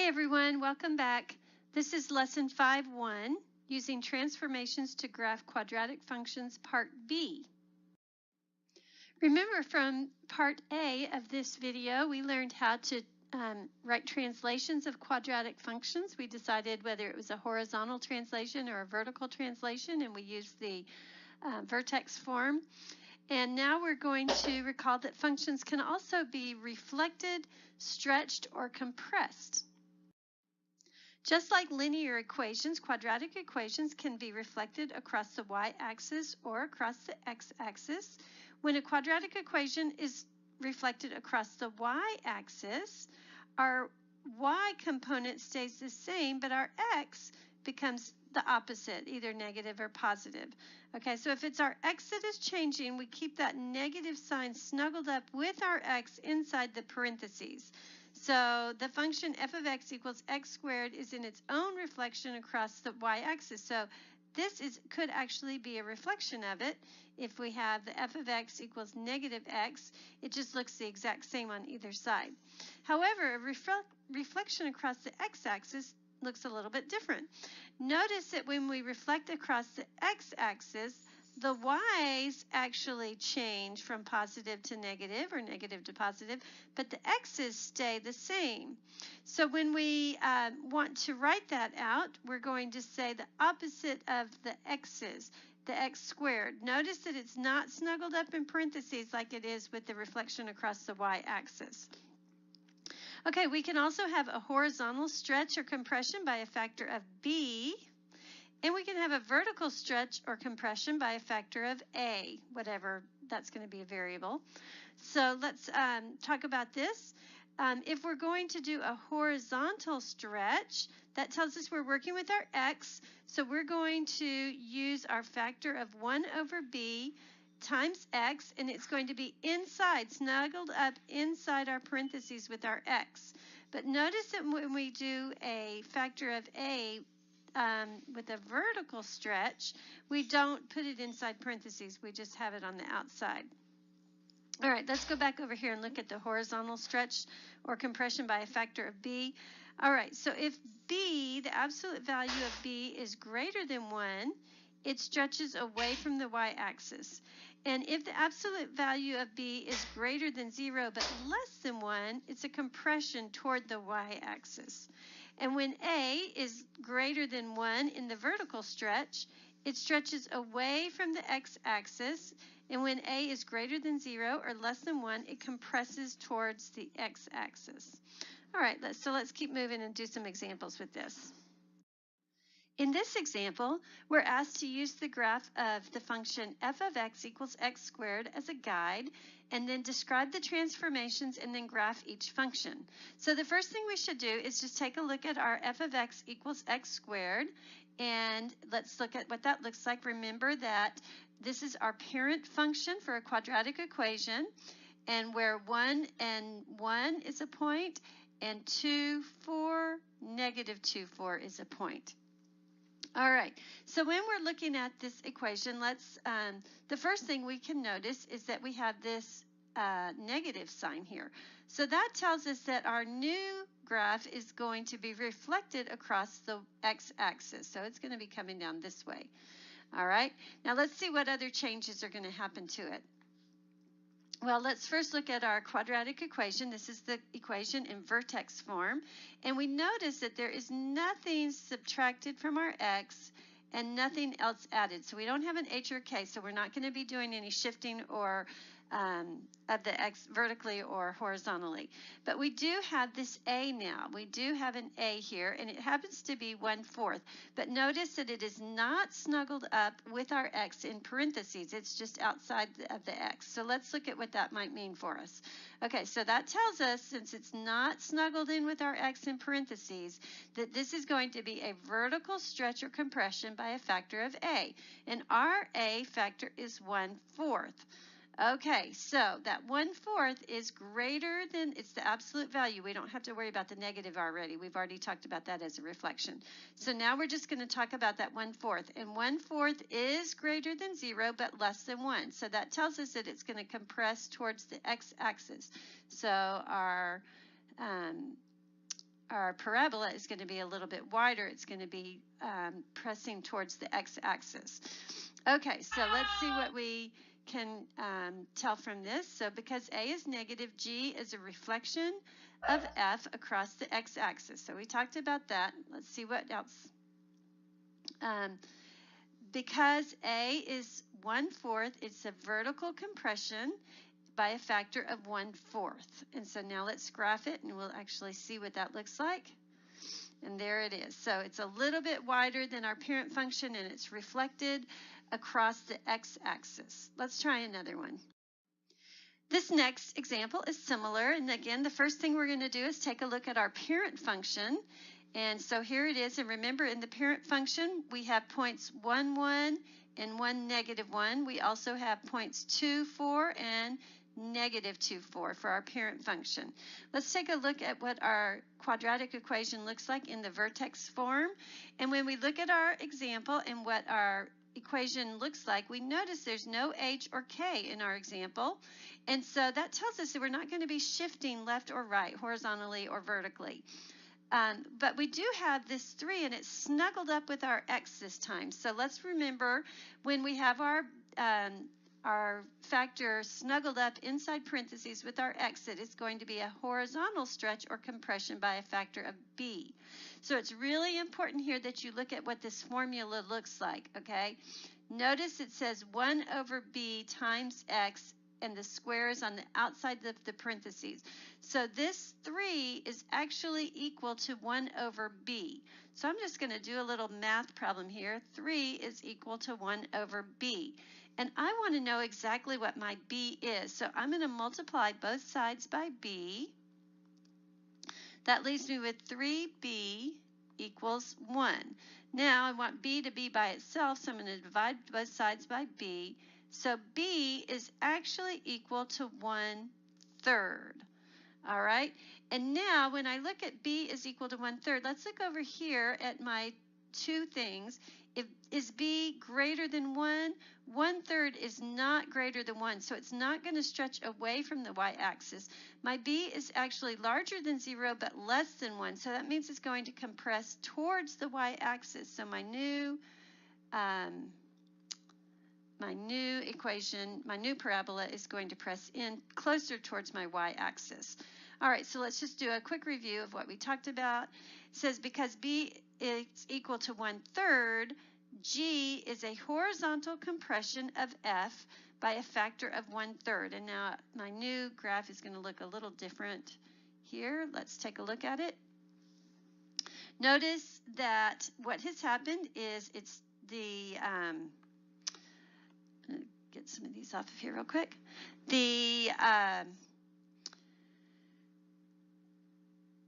Hi everyone, welcome back. This is lesson 5.1, using transformations to graph quadratic functions, part B. Remember from part A of this video, we learned how to write translations of quadratic functions. We decided whether it was a horizontal translation or a vertical translation, and we used the vertex form. And now we're going to recall that functions can also be reflected, stretched, or compressed. Just like linear equations, quadratic equations can be reflected across the y-axis or across the x-axis. When a quadratic equation is reflected across the y-axis, our y component stays the same, but our x becomes the opposite, either negative or positive. Okay, so if it's our x that is changing, we keep that negative sign snuggled up with our x inside the parentheses. So the function f of x equals x squared is in its own reflection across the y-axis. So this could actually be a reflection of it. If we have the f of x equals negative x, it just looks the exact same on either side. However, a reflection across the x-axis looks a little bit different. Notice that when we reflect across the x-axis, the y's actually change from positive to negative or negative to positive, but the x's stay the same. So when we want to write that out, we're going to say the opposite of the x's, the x squared. Notice that it's not snuggled up in parentheses like it is with the reflection across the y-axis. Okay, we can also have a horizontal stretch or compression by a factor of b. And we can have a vertical stretch or compression by a factor of a, whatever, that's going to be a variable. So let's talk about this. If we're going to do a horizontal stretch, that tells us we're working with our x. So we're going to use our factor of 1 over b times x, and it's going to be inside, snuggled up inside our parentheses with our x. But notice that when we do a factor of a, with a vertical stretch, we don't put it inside parentheses. We just have it on the outside. All right, let's go back over here and look at the horizontal stretch or compression by a factor of b. All right, so if b, the absolute value of b, is greater than 1, it stretches away from the y-axis. And if the absolute value of b is greater than 0 but less than 1, it's a compression toward the y-axis. And when a is greater than 1 in the vertical stretch, it stretches away from the x-axis. And when a is greater than 0 or less than 1, it compresses towards the x-axis. All right, let's keep moving and do some examples with this. In this example, we're asked to use the graph of the function f of x equals x squared as a guide, and then describe the transformations and then graph each function. So the first thing we should do is just take a look at our f of x equals x squared, and let's look at what that looks like. Remember that this is our parent function for a quadratic equation, and where 1 and 1 is a point, and 2, 4, negative 2, 4 is a point. All right, so when we're looking at this equation, the first thing we can notice is that we have this negative sign here. So that tells us that our new graph is going to be reflected across the x-axis. So it's going to be coming down this way. All right, now let's see what other changes are going to happen to it. Well, let's first look at our quadratic equation. This is the equation in vertex form. And we notice that there is nothing subtracted from our x and nothing else added. So we don't have an h or k, so we're not going to be doing any shifting or of the x vertically or horizontally. But we do have this a now. We do have an a here, and it happens to be 1/4. But notice that it is not snuggled up with our x in parentheses. It's just outside of the x. So let's look at what that might mean for us. Okay, so that tells us, since it's not snuggled in with our x in parentheses, that this is going to be a vertical stretch or compression by a factor of a. And our a factor is 1/4. Okay, so that 1/4 is greater than, it's the absolute value. We don't have to worry about the negative already. We've already talked about that as a reflection. So now we're just going to talk about that 1/4. And 1/4 is greater than 0, but less than 1. So that tells us that it's going to compress towards the x-axis. So our our parabola is going to be a little bit wider. It's going to be pressing towards the x-axis. Okay, so let's see what we can tell from this. So because A is negative, G is a reflection of F across the x-axis. So we talked about that. Let's see what else. Because A is 1/4, it's a vertical compression by a factor of 1/4. And so now let's graph it and we'll actually see what that looks like. And there it is. So it's a little bit wider than our parent function and it's reflected across the x-axis. Let's try another one. This next example is similar. And again, the first thing we're going to do is take a look at our parent function. And so here it is. And remember, in the parent function, we have points 1, 1 and 1, -1. We also have points 2, 4 and -2, 4 for our parent function. Let's take a look at what our quadratic equation looks like in the vertex form. And when we look at our example and what our equation looks like, we notice there's no h or k in our example. And so that tells us that we're not going to be shifting left or right, horizontally or vertically. But we do have this 3 and it's snuggled up with our x this time. So let's remember when we have our factor snuggled up inside parentheses with our x, it's going to be a horizontal stretch or compression by a factor of b. So it's really important here that you look at what this formula looks like, okay? Notice it says 1/b times x and the square is on the outside of the parentheses. So this 3 is actually equal to 1/b. So I'm just going to do a little math problem here. 3 is equal to 1/b. And I want to know exactly what my b is. So I'm going to multiply both sides by b. That leaves me with 3b equals 1. Now I want b to be by itself, so I'm going to divide both sides by b. So b is actually equal to 1/3. All right. And now when I look at b is equal to 1/3, let's look over here at my two things. Is b greater than 1? 1/3 is not greater than 1, so it's not going to stretch away from the y-axis. My b is actually larger than 0 but less than 1, so that means it's going to compress towards the y-axis. So my new equation, my new parabola is going to press in closer towards my y-axis. All right, so let's just do a quick review of what we talked about. It says because b is equal to 1/3, G is a horizontal compression of F by a factor of 1/3. And now my new graph is going to look a little different here. Let's take a look at it. Notice that what has happened is it's the get some of these off of here real quick. The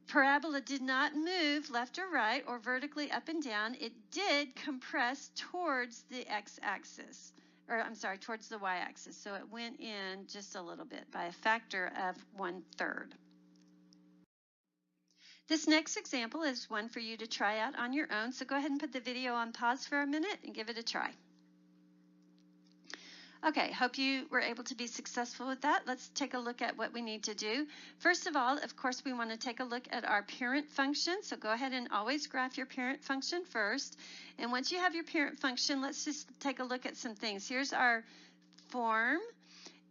parabola did not move left or right or vertically up and down. It did compress towards the x-axis, or I'm sorry, towards the y-axis. So it went in just a little bit by a factor of 1/3. This next example is one for you to try out on your own. So go ahead and put the video on pause for a minute and give it a try. Okay, hope you were able to be successful with that. Let's take a look at what we need to do. First of all, of course, we want to take a look at our parent function. So go ahead and always graph your parent function first. And once you have your parent function, let's just take a look at some things. Here's our form.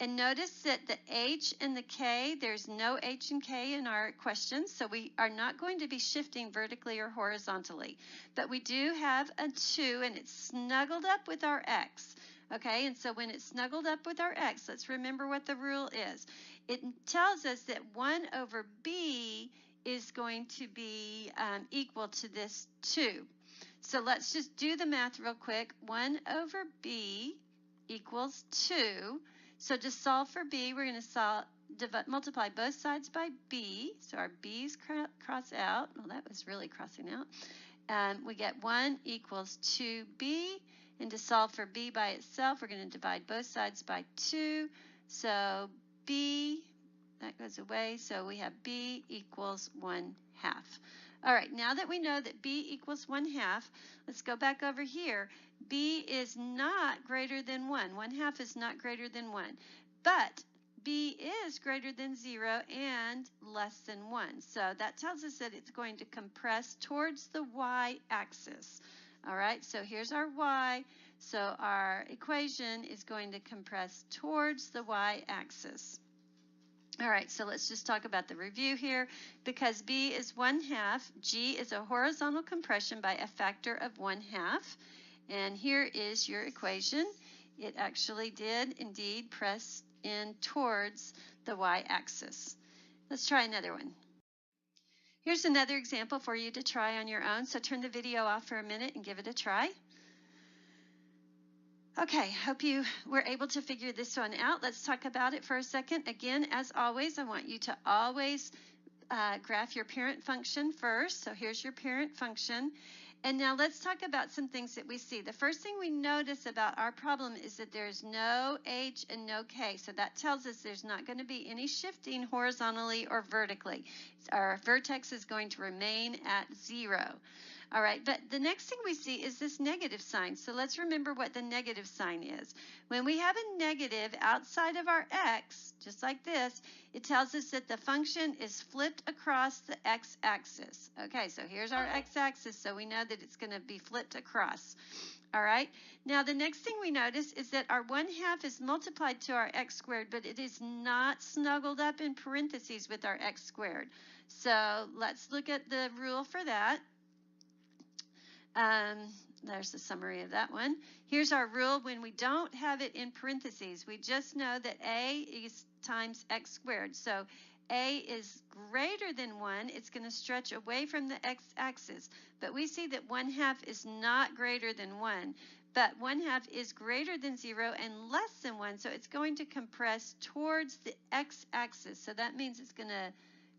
And notice that the h and the k, there's no h and k in our question, so we are not going to be shifting vertically or horizontally. But we do have a 2, and it's snuggled up with our x. Okay, and so when it's snuggled up with our x, let's remember what the rule is. It tells us that 1/b is going to be equal to this 2. So let's just do the math real quick. 1/b equals 2. So to solve for b, we're going to multiply both sides by b. So our b's cross out. Well, that was really crossing out. We get 1 equals 2b. And to solve for b by itself, we're going to divide both sides by 2. So b, that goes away. So we have b equals 1/2. All right, now that we know that b equals 1/2, let's go back over here. b is not greater than 1. 1/2 is not greater than 1. But b is greater than 0 and less than 1. So that tells us that it's going to compress towards the y-axis. All right, so here's our y. So our equation is going to compress towards the y-axis. All right, so let's just talk about the review here. Because b is 1/2, g is a horizontal compression by a factor of 1/2. And here is your equation. It actually did indeed press in towards the y-axis. Let's try another one. Here's another example for you to try on your own. So turn the video off for a minute and give it a try. Okay, hope you were able to figure this one out. Let's talk about it for a second. Again, as always, I want you to always graph your parent function first. So here's your parent function. And now let's talk about some things that we see. The first thing we notice about our problem is that there's no h and no k. So that tells us there's not going to be any shifting horizontally or vertically. Our vertex is going to remain at 0. All right, but the next thing we see is this negative sign. So let's remember what the negative sign is. When we have a negative outside of our x, just like this, it tells us that the function is flipped across the x-axis. Okay, so here's our x-axis, so we know that it's going to be flipped across. All right, now the next thing we notice is that our 1/2 is multiplied to our x squared, but it is not snuggled up in parentheses with our x squared. So let's look at the rule for that. There's the summary of that one. Here's our rule when we don't have it in parentheses. We just know that a is times x squared. So a is greater than 1. It's going to stretch away from the x-axis. But we see that 1/2 is not greater than 1. But 1/2 is greater than 0 and less than 1. So it's going to compress towards the x-axis. So that means it's going to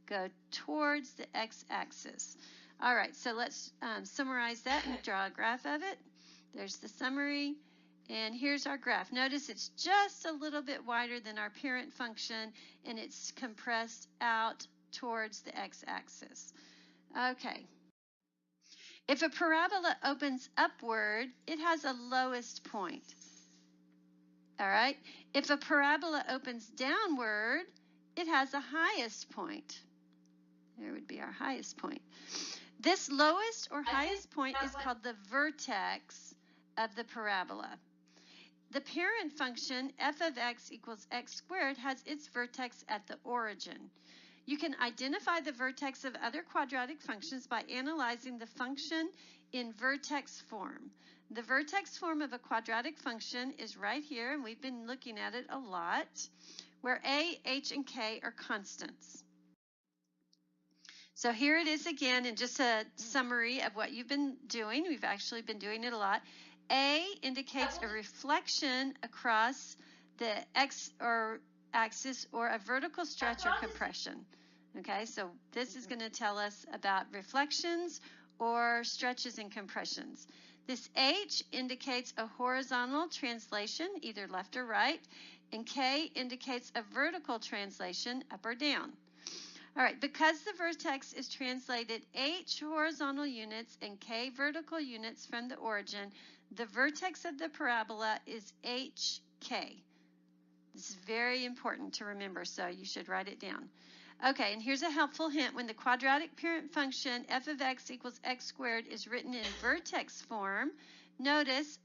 go towards the x-axis. All right, so let's summarize that and draw a graph of it. There's the summary, and here's our graph. Notice it's just a little bit wider than our parent function, and it's compressed out towards the x-axis. Okay. If a parabola opens upward, it has a lowest point. All right. If a parabola opens downward, it has a highest point. There would be our highest point. This lowest or highest point is called the vertex of the parabola. The parent function, f of x equals x squared, has its vertex at the origin. You can identify the vertex of other quadratic functions by analyzing the function in vertex form. The vertex form of a quadratic function is right here, and we've been looking at it a lot, where a, h, and k are constants. So here it is again in just a summary of what you've been doing. We've actually been doing it a lot. A indicates a reflection across the x-axis or a vertical stretch or compression. Okay, so this is going to tell us about reflections or stretches and compressions. This H indicates a horizontal translation, either left or right, and K indicates a vertical translation, up or down. All right, because the vertex is translated h horizontal units and k vertical units from the origin, the vertex of the parabola is hk. This is very important to remember, so you should write it down. Okay, and here's a helpful hint. When the quadratic parent function f of x equals x squared is written in vertex form, notice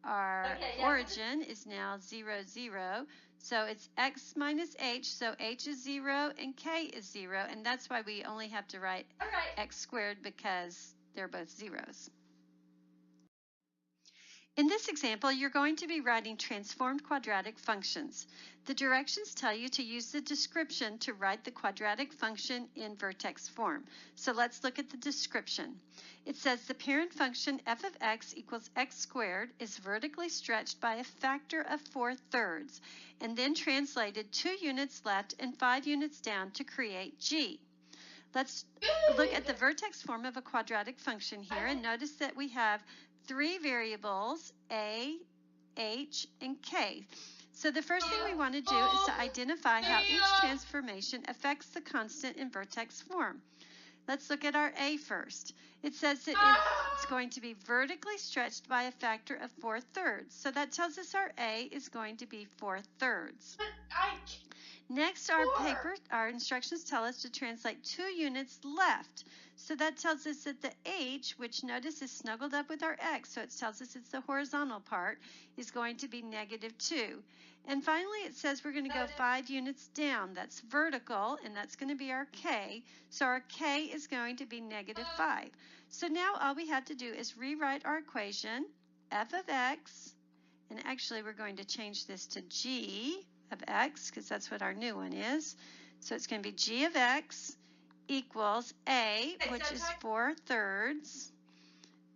our origin is now 0, 0. So it's x minus h, so h is 0 and k is 0, and that's why we only have to write x squared because they're both zeros. In this example, you're going to be writing transformed quadratic functions. The directions tell you to use the description to write the quadratic function in vertex form. So let's look at the description. It says the parent function f of x equals x squared is vertically stretched by a factor of 4/3 and then translated 2 units left and 5 units down to create g. Let's look at the vertex form of a quadratic function here and notice that we have 3 variables, a, h, and k. So the first thing we want to do is to identify how each transformation affects the constant in vertex form. Let's look at our A first. It says that it's going to be vertically stretched by a factor of 4/3. So that tells us our A is going to be 4/3. Next, our instructions tell us to translate 2 units left. So that tells us that the H, which notice is snuggled up with our X, so it tells us it's the horizontal part, is going to be -2. And finally, it says we're going to go 5 units down. That's vertical, and that's going to be our K. So our K is going to be -5. So now all we have to do is rewrite our equation, f of x, and actually we're going to change this to g of x, because that's what our new one is. So it's going to be g of x equals a, which is 4/3,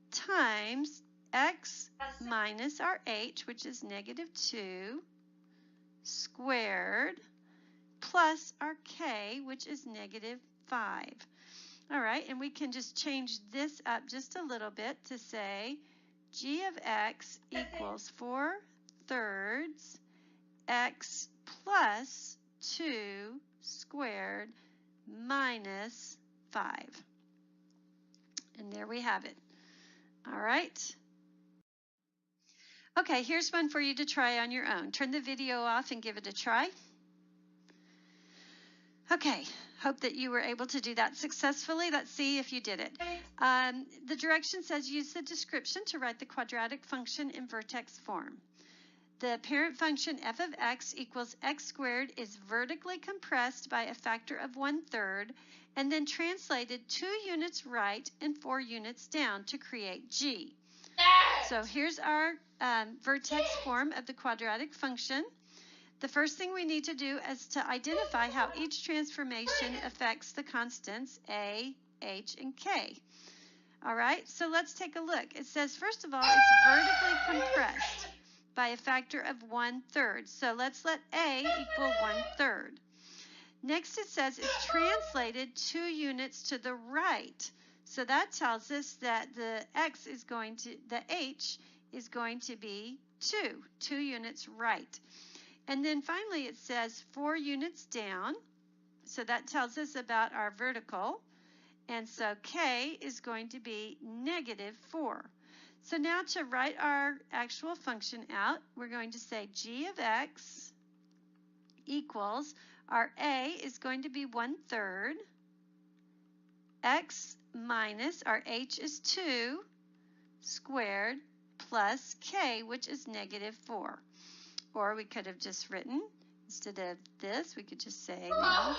times x minus our h, which is -2, squared, plus our k, which is -5. All right, and we can just change this up just a little bit to say g of x equals 4/3 x plus 2 squared minus 5. And there we have it. All right. Okay, here's one for you to try on your own. Turn the video off and give it a try. Okay, hope that you were able to do that successfully. Let's see if you did it. The direction says use the description to write the quadratic function in vertex form. The parent function f of x equals x squared is vertically compressed by a factor of 1/3 and then translated 2 units right and 4 units down to create g. So here's our vertex form of the quadratic function. The first thing we need to do is to identify how each transformation affects the constants a, h, and k. All right, so let's take a look. It says, first of all, it's vertically compressed by a factor of 1/3. So let's let a equal 1/3. Next, it says it's translated 2 units to the right. So that tells us that the h is going to be 2 units right. And then finally it says 4 units down. So that tells us about our vertical. And so k is going to be -4. So now to write our actual function out, we're going to say g of x equals, our a is going to be 1/3, x minus, our h is 2, squared, plus k, which is -4. Or we could have just written, instead of this, we could just say now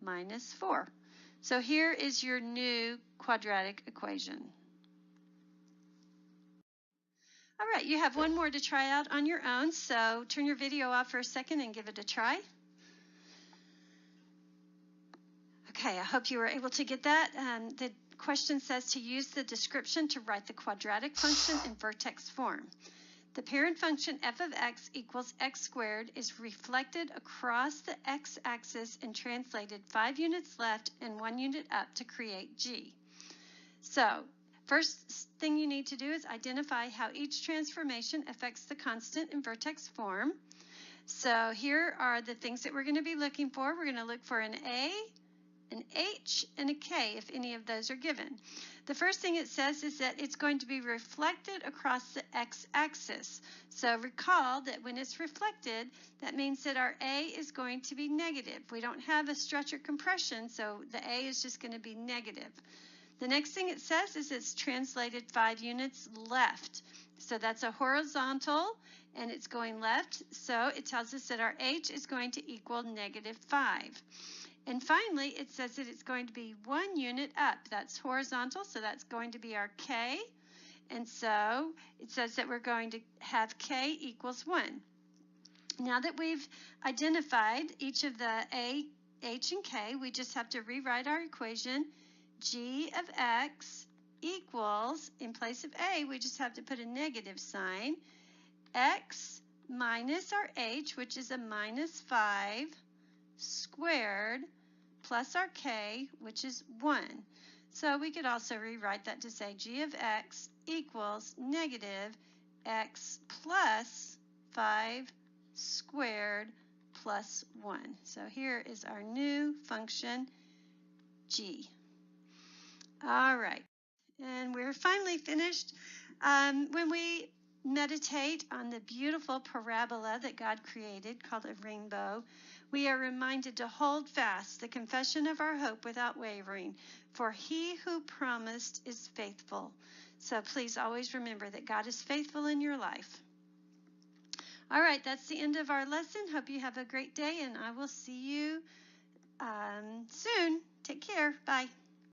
-4. So here is your new quadratic equation. All right, you have one more to try out on your own, so turn your video off for a second and give it a try. Okay, I hope you were able to get that. The question says to use the description to write the quadratic function in vertex form. The parent function f of x equals x squared is reflected across the x-axis and translated 5 units left and 1 unit up to create g. So, first thing you need to do is identify how each transformation affects the constant in vertex form. So here are the things that we're going to be looking for. We're going to look for an A, an H, and a K if any of those are given. The first thing it says is that it's going to be reflected across the x-axis. So recall that when it's reflected, that means that our A is going to be negative. We don't have a stretch or compression, so the A is just going to be negative. The next thing it says is it's translated 5 units left. So that's a horizontal, and it's going left. So it tells us that our H is going to equal -5. And finally, it says that it's going to be 1 unit up. That's horizontal, so that's going to be our K. And so it says that we're going to have K equals 1. Now that we've identified each of the A, H, and K, we just have to rewrite our equation. G of x equals, in place of A, we just have to put a negative sign, x minus our H, which is a -5, squared, plus our K, which is 1. So we could also rewrite that to say G of x equals -x plus 5 squared plus 1. So here is our new function, G. All right. And we're finally finished. When we meditate on the beautiful parabola that God created called a rainbow, we are reminded to hold fast the confession of our hope without wavering, for he who promised is faithful. So please always remember that God is faithful in your life. All right, that's the end of our lesson. Hope you have a great day, and I will see you soon. Take care. Bye.